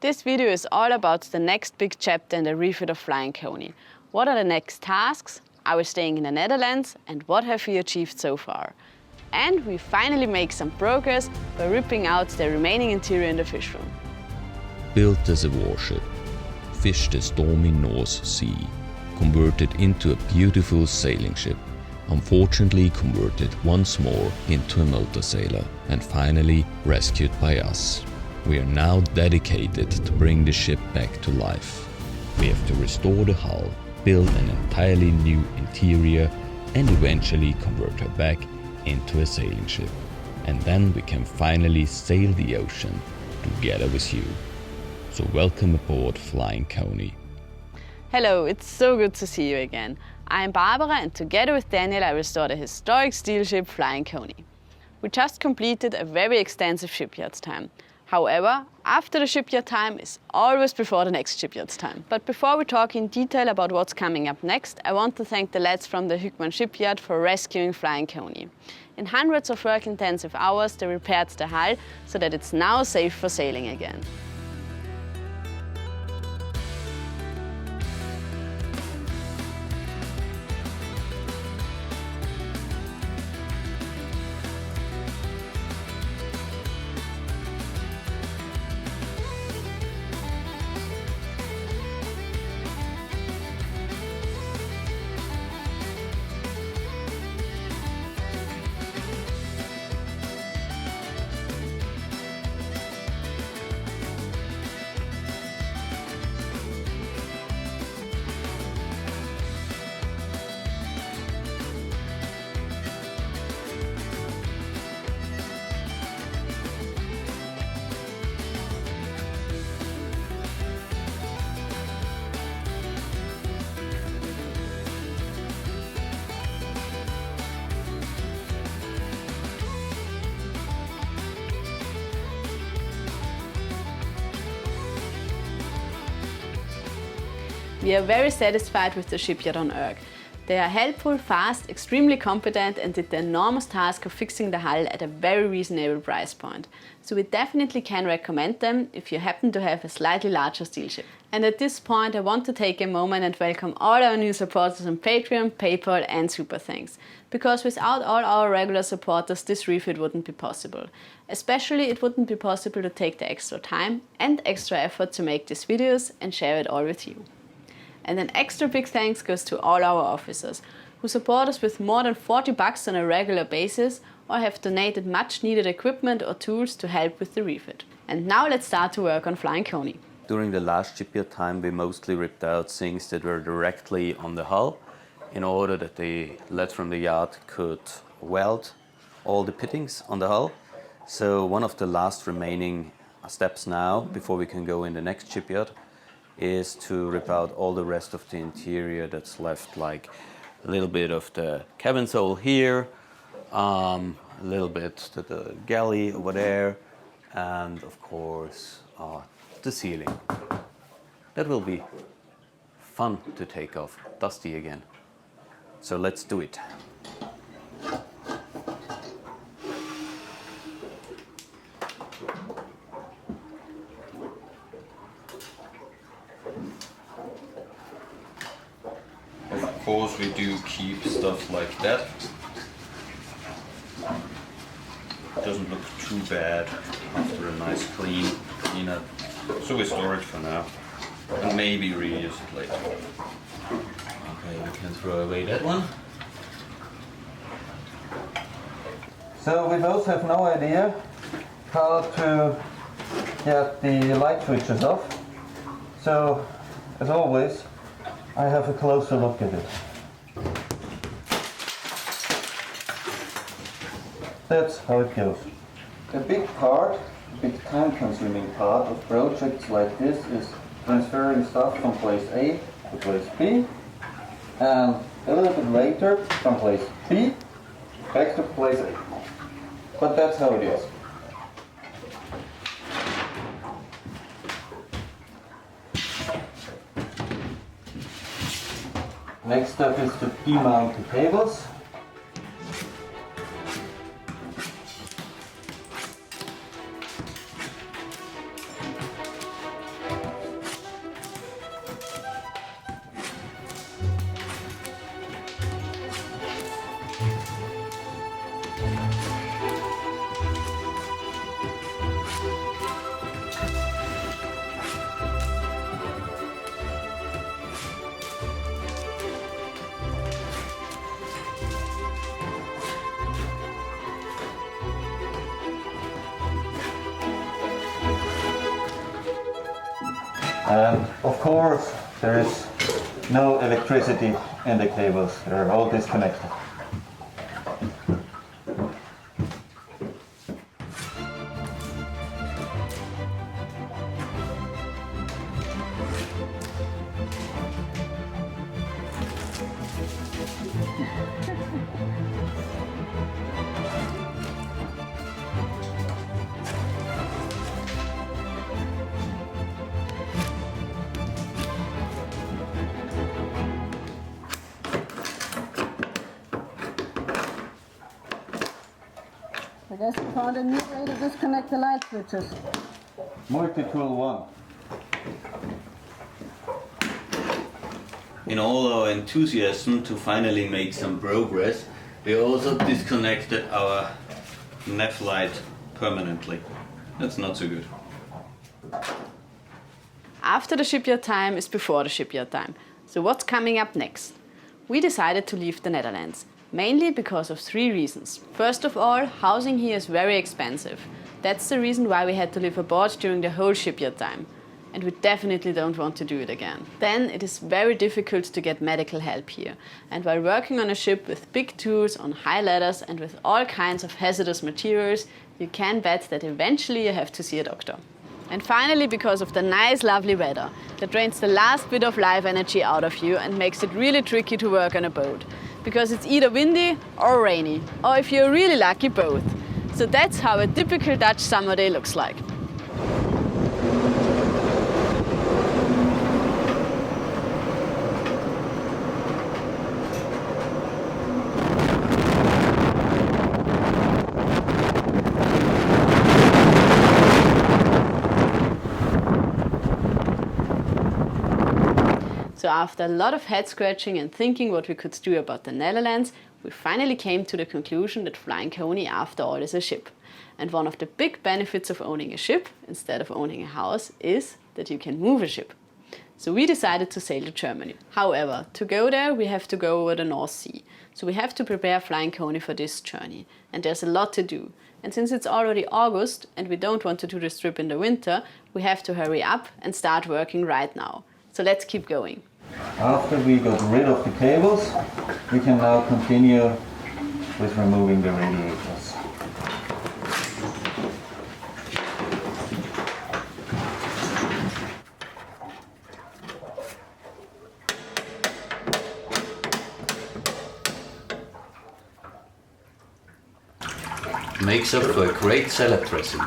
This video is all about the next big chapter in the refit of Flying Coney. What are the next tasks? Are we staying in the Netherlands? And what have we achieved so far? And we finally make some progress by ripping out the remaining interior in the fish room. Built as a warship, fished the stormy North Sea, converted into a beautiful sailing ship, unfortunately converted once more into a motor sailor, and finally rescued by us. We are now dedicated to bring the ship back to life. We have to restore the hull, build an entirely new interior, and eventually convert her back into a sailing ship. And then we can finally sail the ocean together with you. So welcome aboard Flying Coney. Hello, it's so good to see you again. I'm Barbara, and together with Daniel I restore the historic steel ship Flying Coney. We just completed a very extensive shipyard's time. However, after the shipyard time is always before the next shipyard's time. But before we talk in detail about what's coming up next, I want to thank the lads from the Hückmann shipyard for rescuing Flying Coney. In hundreds of work-intensive hours they repaired the hull so that it's now safe for sailing again. We are very satisfied with the shipyard on Urk. They are helpful, fast, extremely competent and did the enormous task of fixing the hull at a very reasonable price point. So we definitely can recommend them if you happen to have a slightly larger steel ship. And at this point I want to take a moment and welcome all our new supporters on Patreon, PayPal and Super Thanks. Because without all our regular supporters this refit wouldn't be possible. Especially it wouldn't be possible to take the extra time and extra effort to make these videos and share it all with you. And an extra big thanks goes to all our officers, who support us with more than $40 on a regular basis or have donated much needed equipment or tools to help with the refit. And now let's start to work on Flying Coney. During the last shipyard time we mostly ripped out things that were directly on the hull in order that the lads from the yard could weld all the fittings on the hull. So one of the last remaining steps now, before we can go in the next shipyard, is to rip out all the rest of the interior that's left, like a little bit of the cabin sole here, a little bit to the galley over there, and of course the ceiling. That will be fun to take off, dusty again. So let's do it. Of course we do keep stuff like that. It doesn't look too bad after a nice clean up. So we store it for now and maybe reuse it later. Okay, we can throw away that one. So we both have no idea how to get the light switches off. So, as always, I have a closer look at it. That's how it goes. A big part, a big time-consuming part of projects like this is transferring stuff from place A to place B, and a little bit later from place B back to place A. But that's how it is. Next step is to demount the cables. And of course, there is no electricity in the cables. They're all disconnected. I guess we found a new way to disconnect the light switches. Multi-tool 1. In all our enthusiasm to finally make some progress, we also disconnected our nav light permanently. That's not so good. After the shipyard time is before the shipyard time. So what's coming up next? We decided to leave the Netherlands, mainly because of 3 reasons. First of all, housing here is very expensive. That's the reason why we had to live aboard during the whole shipyard time. And we definitely don't want to do it again. Then it is very difficult to get medical help here. And while working on a ship with big tools, on high ladders and with all kinds of hazardous materials, you can bet that eventually you have to see a doctor. And finally, because of the nice, lovely weather that drains the last bit of life energy out of you and makes it really tricky to work on a boat. Because it's either windy or rainy, or if you're really lucky, both. So that's how a typical Dutch summer day looks like. So after a lot of head scratching and thinking what we could do about the Netherlands, we finally came to the conclusion that Flying Coney after all is a ship. And one of the big benefits of owning a ship instead of owning a house is that you can move a ship. So we decided to sail to Germany. However, to go there we have to go over the North Sea. So we have to prepare Flying Coney for this journey. And there's a lot to do. And since it's already August and we don't want to do this trip in the winter, we have to hurry up and start working right now. So let's keep going. After we got rid of the cables, we can now continue with removing the radiators. Makes up for a great salad dressing.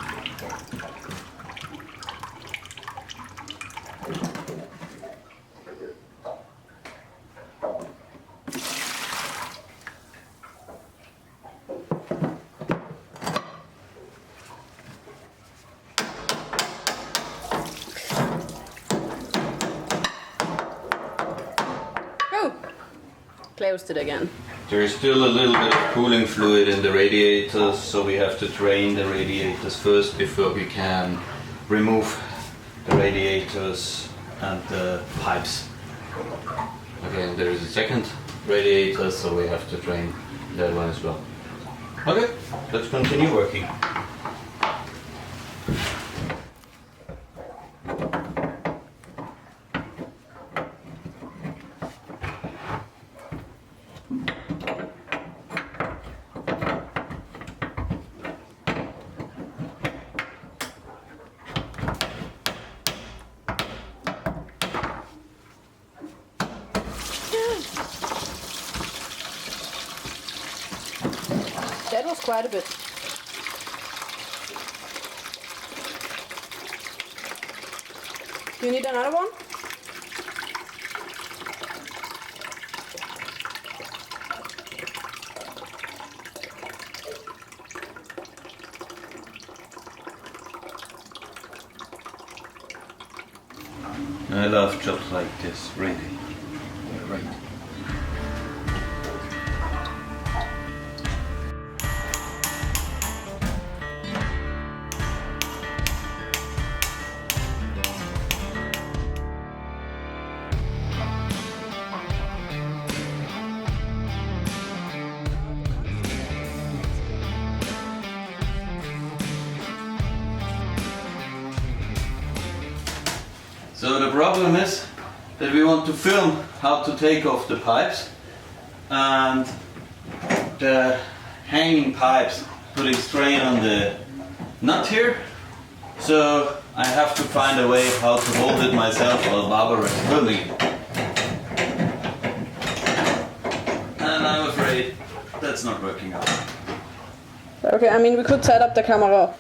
Closed it again. There is still a little bit of cooling fluid in the radiators, so we have to drain the radiators first before we can remove the radiators and the pipes. Again, there is a second radiator, so we have to drain that one as well. Okay, let's continue working. That was quite a bit. Do you need another one? I love jobs like this, really. Right. So the problem is that we want to film how to take off the pipes and the hanging pipes putting strain on the nut here. So I have to find a way how to hold it myself while Barbara is filming it. And I'm afraid that's not working out. Okay, I mean we could set up the camera.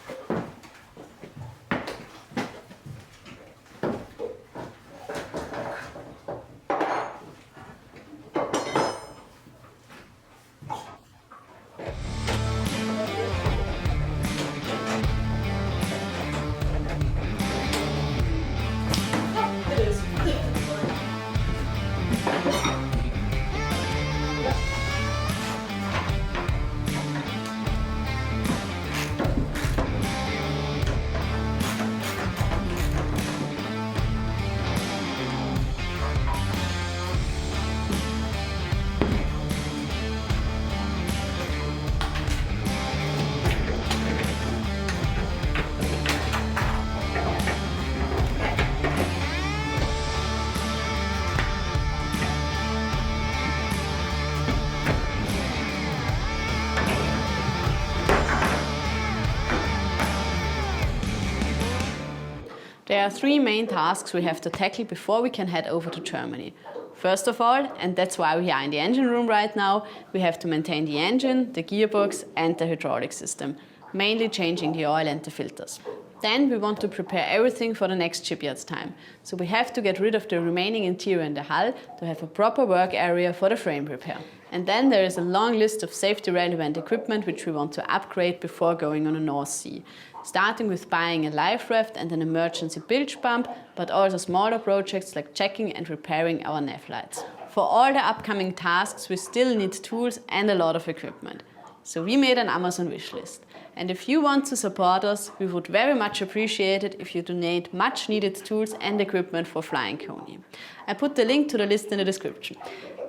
There are three main tasks we have to tackle before we can head over to Germany. First of all, and that's why we are in the engine room right now, we have to maintain the engine, the gearbox and the hydraulic system, mainly changing the oil and the filters. Then we want to prepare everything for the next shipyard's time. So we have to get rid of the remaining interior in the hull to have a proper work area for the frame repair. And then there is a long list of safety relevant equipment which we want to upgrade before going on the North Sea. Starting with buying a life raft and an emergency bilge pump, but also smaller projects like checking and repairing our nav lights. For all the upcoming tasks we still need tools and a lot of equipment. So we made an Amazon wish list. And if you want to support us, we would very much appreciate it if you donate much needed tools and equipment for Flying Coney. I put the link to the list in the description.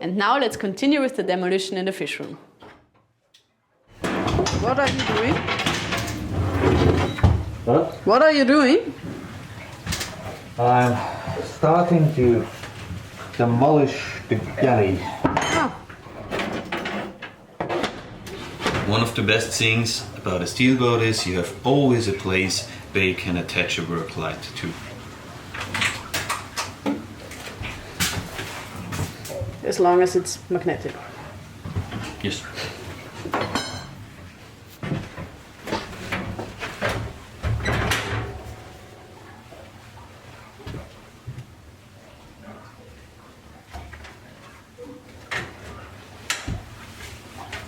And now let's continue with the demolition in the fish room. What are you doing? What? What are you doing? I'm starting to demolish the galley. Oh. One of the best things about a steel boat is you have always a place where you can attach a work light to. As long as it's magnetic. Yes.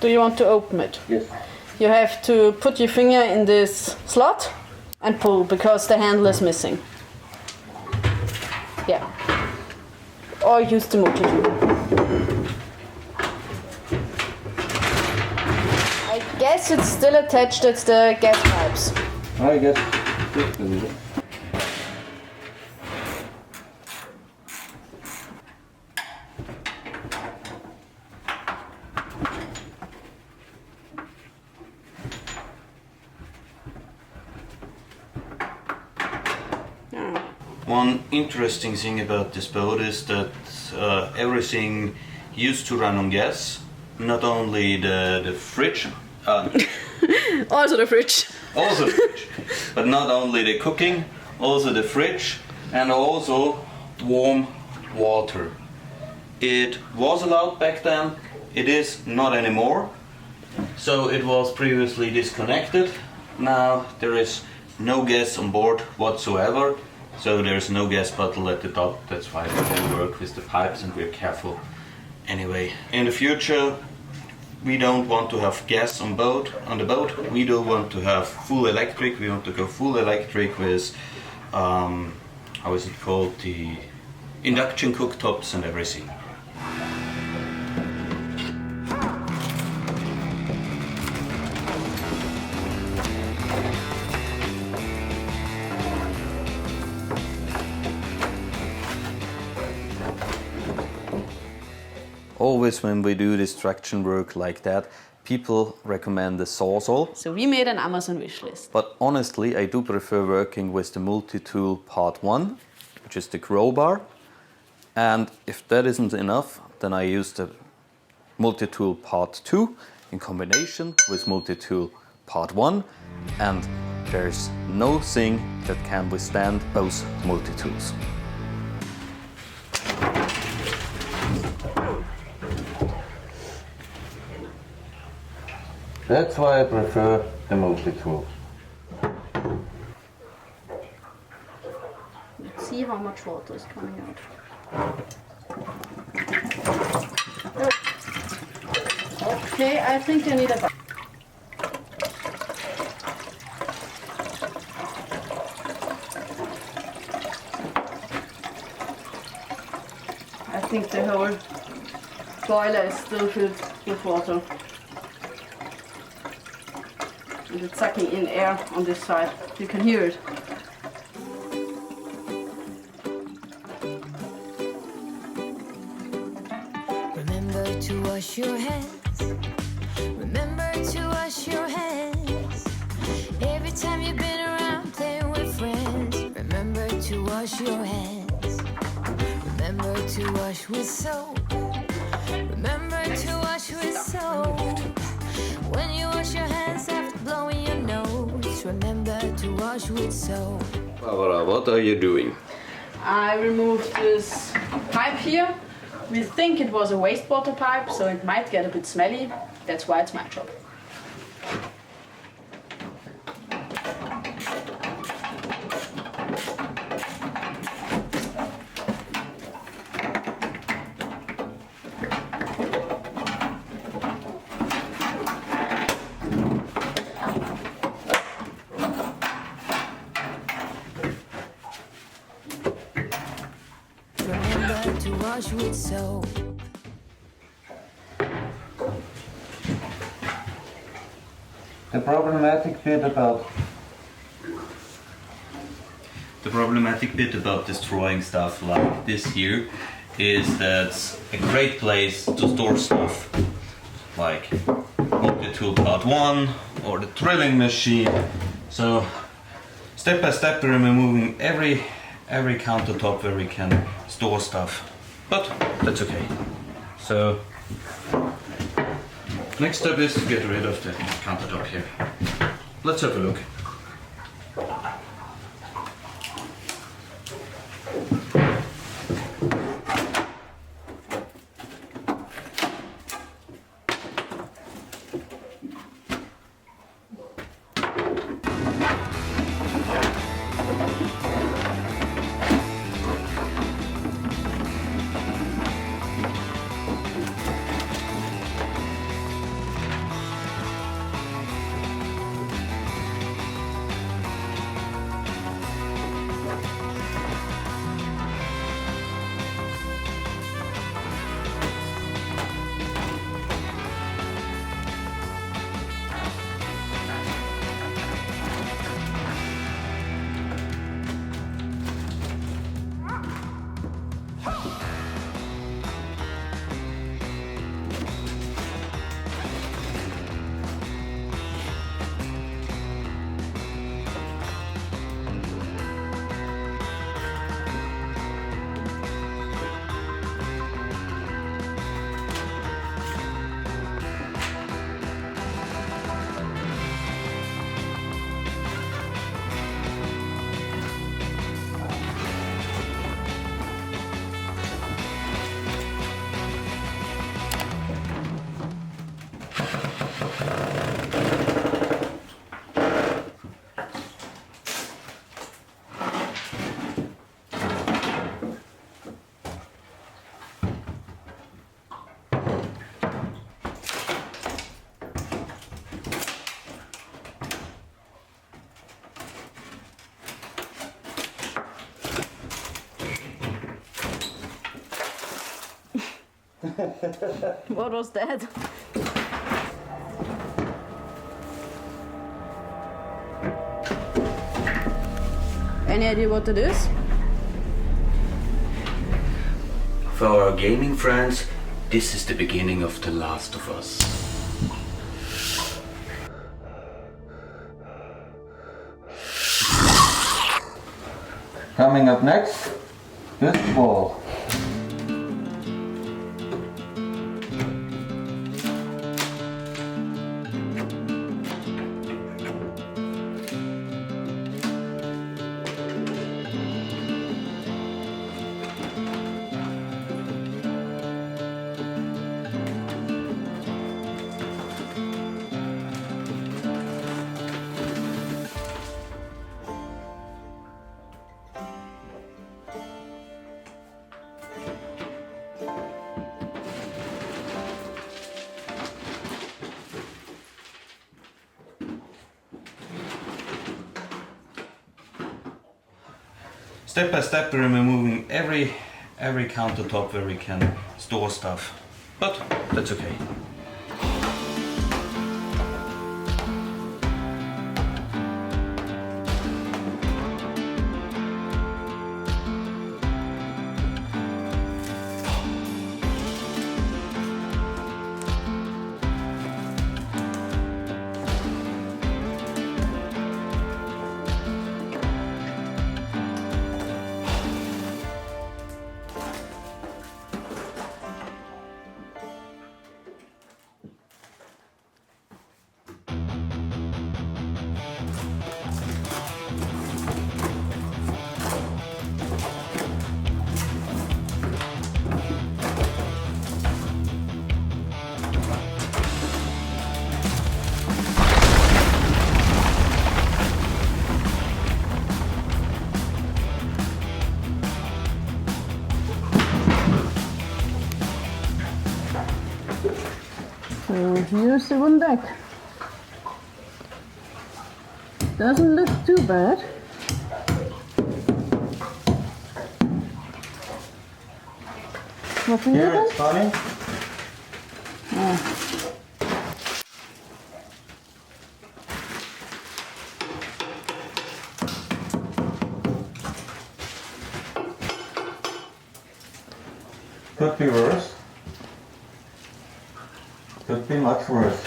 Do you want to open it? Yes. You have to put your finger in this slot and pull because the handle is missing. Yeah. Or use the motor tool. I guess it's still attached, it's the gas pipes. I guess this is it. One interesting thing about this boat is that everything used to run on gas. Not only the fridge, Also the fridge. also the fridge, but not only the cooking, also the fridge and also warm water. It was allowed back then, it is not anymore. So it was previously disconnected. Now there is no gas on board whatsoever. So there's no gas bottle at the top, that's why we can work with the pipes and we're careful. Anyway, in the future we don't want to have gas on the boat, we don't want to have full electric, we want to go full electric with, how is it called, the induction cooktops and everything. Always when we do destruction work like that, people recommend the Sawzall. So we made an Amazon wish list. But honestly, I do prefer working with the multi-tool part 1 which is the crowbar. And if that isn't enough, then I use the multi-tool part 2 in combination with multi-tool part 1, and there's no thing that can withstand both multi-tools. That's why I prefer the multi-tool. Let's see how much water is coming out. Okay, I think I need a I think the whole boiler is still filled with water. And it's sucking in air on this side. You can hear it. Remember to wash your hands. Remember to wash your hands. Every time you've been around playing with friends. Remember to wash your hands. Remember to wash with soap. Remember to wash with soap. When you wash your hands after blowing your nose, remember to wash with soap. Barbara, what are you doing? I removed this pipe here. We think it was a wastewater pipe, so it might get a bit smelly. That's why it's my job. Remember to wash with soap. The problematic bit about destroying stuff like this here is that a great place to store stuff like multi-tool part 1 or the drilling machine. So step by step we're removing every countertop where we can store stuff, but that's okay. So next step is to get rid of the countertop here. Let's have a look. What was that? Any idea what it is? For our gaming friends, this is the beginning of The Last of Us. Coming up next, this wall. Step by step we're removing every countertop where we can store stuff, but that's okay. So here's the wooden deck. Doesn't look too bad. What for you Here then? it's funny. Could be worse. Could be much worse.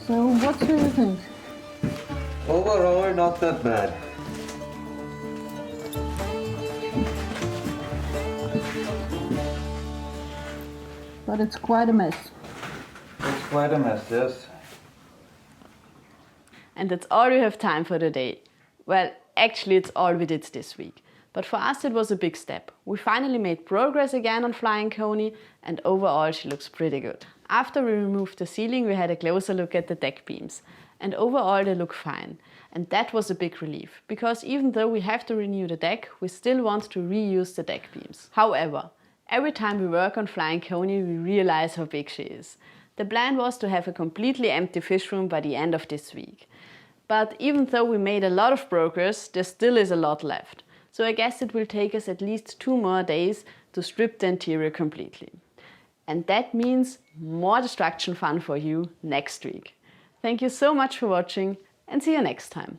So what do you think? Overall, not that bad. but it's quite a mess. It's quite a mess, yes. And that's all we have time for today. Well, actually it's all we did this week. But for us it was a big step. We finally made progress again on Flying Coney, and overall she looks pretty good. After we removed the ceiling, we had a closer look at the deck beams. And overall they look fine. And that was a big relief, because even though we have to renew the deck, we still want to reuse the deck beams. However, every time we work on Flying Coney, we realize how big she is. The plan was to have a completely empty fish room by the end of this week. But even though we made a lot of progress, there still is a lot left. So I guess it will take us at least 2 more days to strip the interior completely. And that means more destruction fun for you next week. Thank you so much for watching, and see you next time.